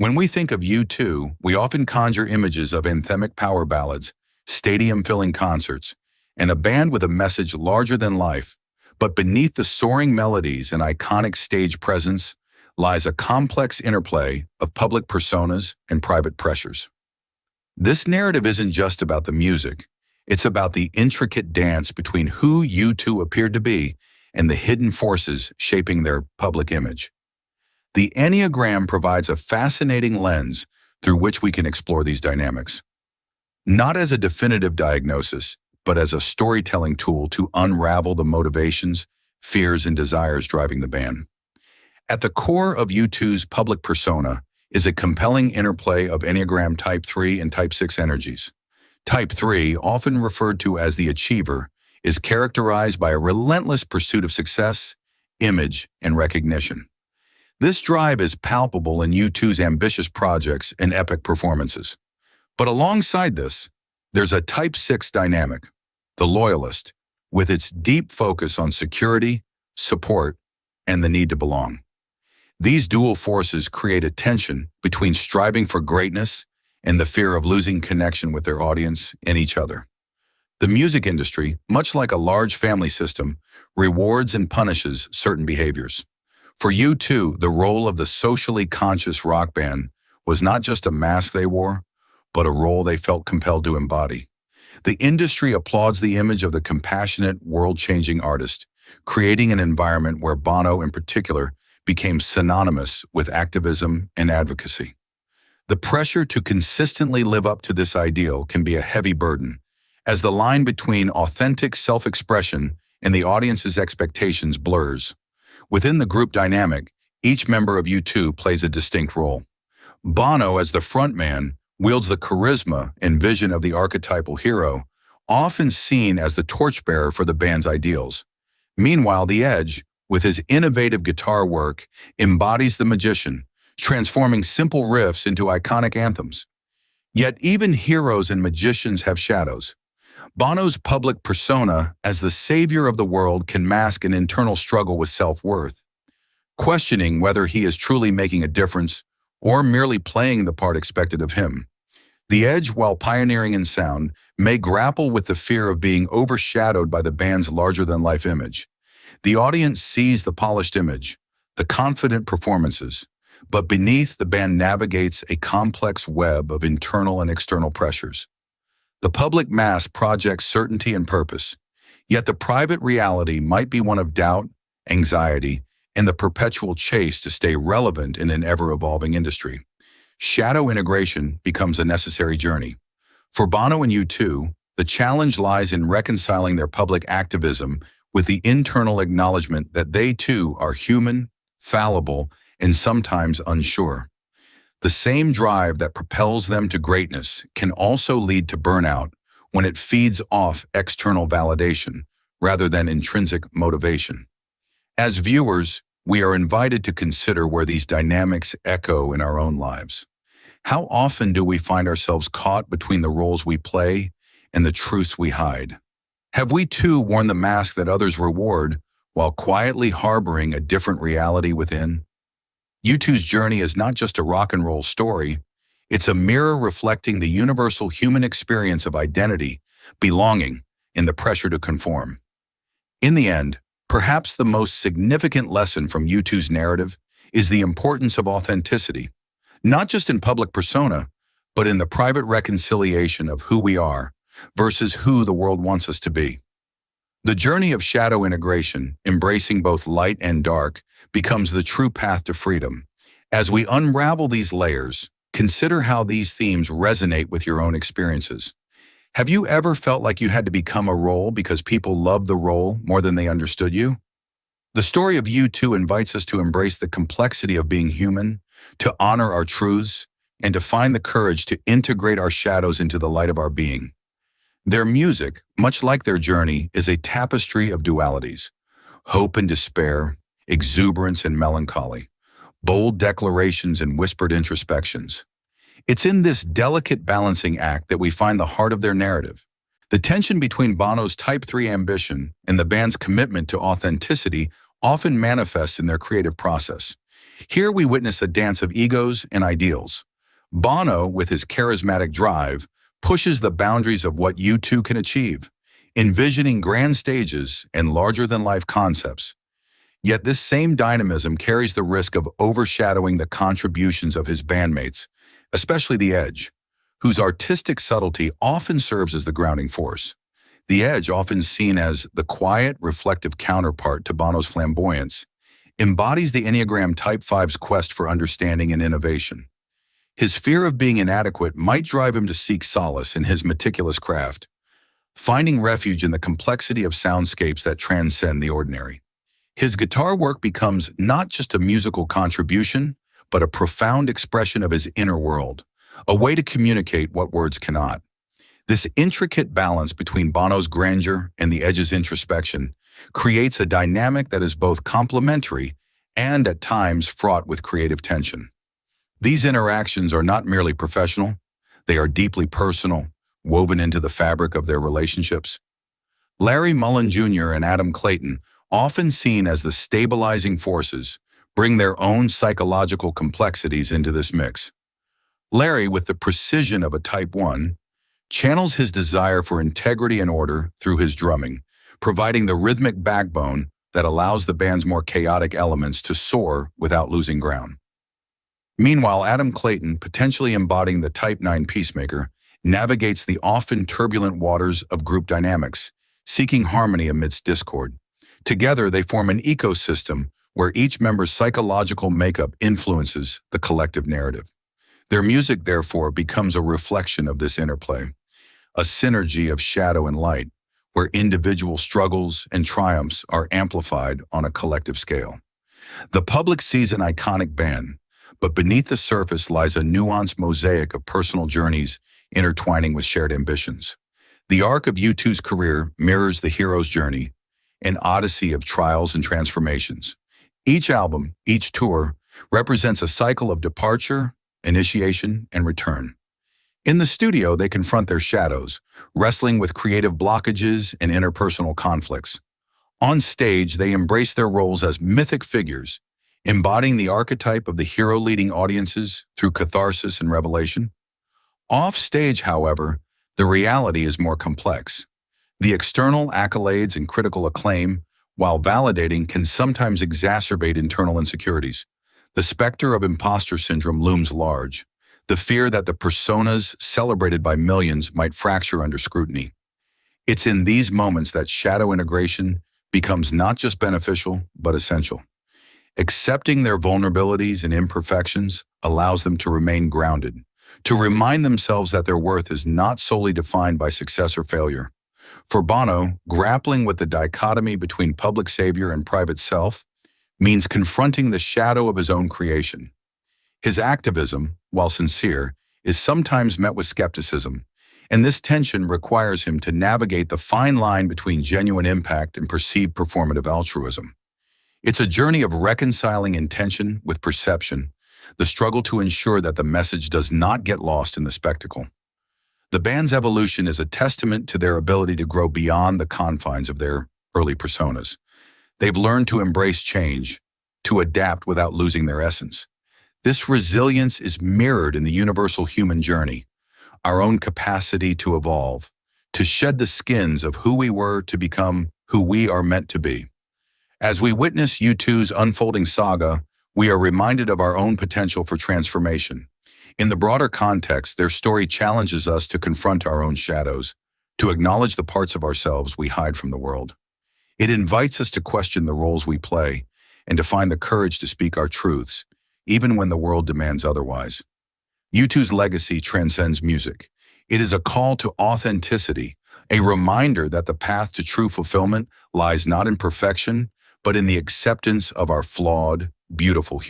When we think of U2, we often conjure images of anthemic power ballads, stadium-filling concerts, and a band with a message larger than life. But beneath the soaring melodies and iconic stage presence lies a complex interplay of public personas and private pressures. This narrative isn't just about the music, it's about the intricate dance between who U2 appeared to be and the hidden forces shaping their public image. The Enneagram provides a fascinating lens through which we can explore these dynamics, not as a definitive diagnosis, but as a storytelling tool to unravel the motivations, fears, and desires driving the band. At the core of U2's public persona is a compelling interplay of Enneagram Type 3 and Type 6 energies. Type 3, often referred to as the achiever, is characterized by a relentless pursuit of success, image, and recognition. This drive is palpable in U2's ambitious projects and epic performances. But alongside this, there's a Type 6 dynamic, the loyalist, with its deep focus on security, support, and the need to belong. These dual forces create a tension between striving for greatness and the fear of losing connection with their audience and each other. The music industry, much like a large family system, rewards and punishes certain behaviors. For U2, the role of the socially conscious rock band was not just a mask they wore, but a role they felt compelled to embody. The industry applauds the image of the compassionate, world-changing artist, creating an environment where Bono in particular became synonymous with activism and advocacy. The pressure to consistently live up to this ideal can be a heavy burden, as the line between authentic self-expression and the audience's expectations blurs. Within the group dynamic, each member of U2 plays a distinct role. Bono, as the frontman, wields the charisma and vision of the archetypal hero, often seen as the torchbearer for the band's ideals. Meanwhile, The Edge, with his innovative guitar work, embodies the magician, transforming simple riffs into iconic anthems. Yet even heroes and magicians have shadows. Bono's public persona as the savior of the world can mask an internal struggle with self-worth, questioning whether he is truly making a difference or merely playing the part expected of him. The Edge, while pioneering in sound, may grapple with the fear of being overshadowed by the band's larger-than-life image. The audience sees the polished image, the confident performances, but beneath, the band navigates a complex web of internal and external pressures. The public mass projects certainty and purpose, yet the private reality might be one of doubt, anxiety, and the perpetual chase to stay relevant in an ever-evolving industry. Shadow integration becomes a necessary journey. For Bono and U2, the challenge lies in reconciling their public activism with the internal acknowledgement that they too are human, fallible, and sometimes unsure. The same drive that propels them to greatness can also lead to burnout when it feeds off external validation rather than intrinsic motivation. As viewers, we are invited to consider where these dynamics echo in our own lives. How often do we find ourselves caught between the roles we play and the truths we hide? Have we too worn the mask that others reward while quietly harboring a different reality within? U2's journey is not just a rock and roll story, it's a mirror reflecting the universal human experience of identity, belonging, and the pressure to conform. In the end, perhaps the most significant lesson from U2's narrative is the importance of authenticity, not just in public persona, but in the private reconciliation of who we are versus who the world wants us to be. The journey of shadow integration, embracing both light and dark, becomes the true path to freedom. As we unravel these layers, consider how these themes resonate with your own experiences. Have you ever felt like you had to become a role because people loved the role more than they understood you? The story of U2 invites us to embrace the complexity of being human, to honor our truths, and to find the courage to integrate our shadows into the light of our being. Their music, much like their journey, is a tapestry of dualities: hope and despair, exuberance and melancholy, bold declarations and whispered introspections. It's in this delicate balancing act that we find the heart of their narrative. The tension between Bono's Type 3 ambition and the band's commitment to authenticity often manifests in their creative process. Here we witness a dance of egos and ideals. Bono, with his charismatic drive, pushes the boundaries of what U2 can achieve, envisioning grand stages and larger-than-life concepts. Yet this same dynamism carries the risk of overshadowing the contributions of his bandmates, especially the Edge, whose artistic subtlety often serves as the grounding force. The Edge, often seen as the quiet, reflective counterpart to Bono's flamboyance, embodies the Enneagram Type 5's quest for understanding and innovation. His fear of being inadequate might drive him to seek solace in his meticulous craft, finding refuge in the complexity of soundscapes that transcend the ordinary. His guitar work becomes not just a musical contribution, but a profound expression of his inner world, a way to communicate what words cannot. This intricate balance between Bono's grandeur and the Edge's introspection creates a dynamic that is both complementary and at times fraught with creative tension. These interactions are not merely professional, they are deeply personal, woven into the fabric of their relationships. Larry Mullen Jr. and Adam Clayton, often seen as the stabilizing forces, bring their own psychological complexities into this mix. Larry, with the precision of a Type 1, channels his desire for integrity and order through his drumming, providing the rhythmic backbone that allows the band's more chaotic elements to soar without losing ground. Meanwhile, Adam Clayton, potentially embodying the Type 9 peacemaker, navigates the often turbulent waters of group dynamics, seeking harmony amidst discord. Together, they form an ecosystem where each member's psychological makeup influences the collective narrative. Their music, therefore, becomes a reflection of this interplay, a synergy of shadow and light, where individual struggles and triumphs are amplified on a collective scale. The public sees an iconic band, but beneath the surface lies a nuanced mosaic of personal journeys intertwining with shared ambitions. The arc of U2's career mirrors the hero's journey, an odyssey of trials and transformations. Each album, each tour, represents a cycle of departure, initiation, and return. In the studio, they confront their shadows, wrestling with creative blockages and interpersonal conflicts. On stage, they embrace their roles as mythic figures, embodying the archetype of the hero leading audiences through catharsis and revelation. Off stage, however, the reality is more complex. The external accolades and critical acclaim, while validating, can sometimes exacerbate internal insecurities. The specter of imposter syndrome looms large, the fear that the personas celebrated by millions might fracture under scrutiny. It's in these moments that shadow integration becomes not just beneficial, but essential. Accepting their vulnerabilities and imperfections allows them to remain grounded, to remind themselves that their worth is not solely defined by success or failure. For Bono, grappling with the dichotomy between public savior and private self means confronting the shadow of his own creation. His activism, while sincere, is sometimes met with skepticism, and this tension requires him to navigate the fine line between genuine impact and perceived performative altruism. It's a journey of reconciling intention with perception, the struggle to ensure that the message does not get lost in the spectacle. The band's evolution is a testament to their ability to grow beyond the confines of their early personas. They've learned to embrace change, to adapt without losing their essence. This resilience is mirrored in the universal human journey, our own capacity to evolve, to shed the skins of who we were to become who we are meant to be. As we witness U2's unfolding saga, we are reminded of our own potential for transformation. In the broader context, their story challenges us to confront our own shadows, to acknowledge the parts of ourselves we hide from the world. It invites us to question the roles we play and to find the courage to speak our truths, even when the world demands otherwise. U2's legacy transcends music. It is a call to authenticity, a reminder that the path to true fulfillment lies not in perfection, but in the acceptance of our flawed, beautiful humanity.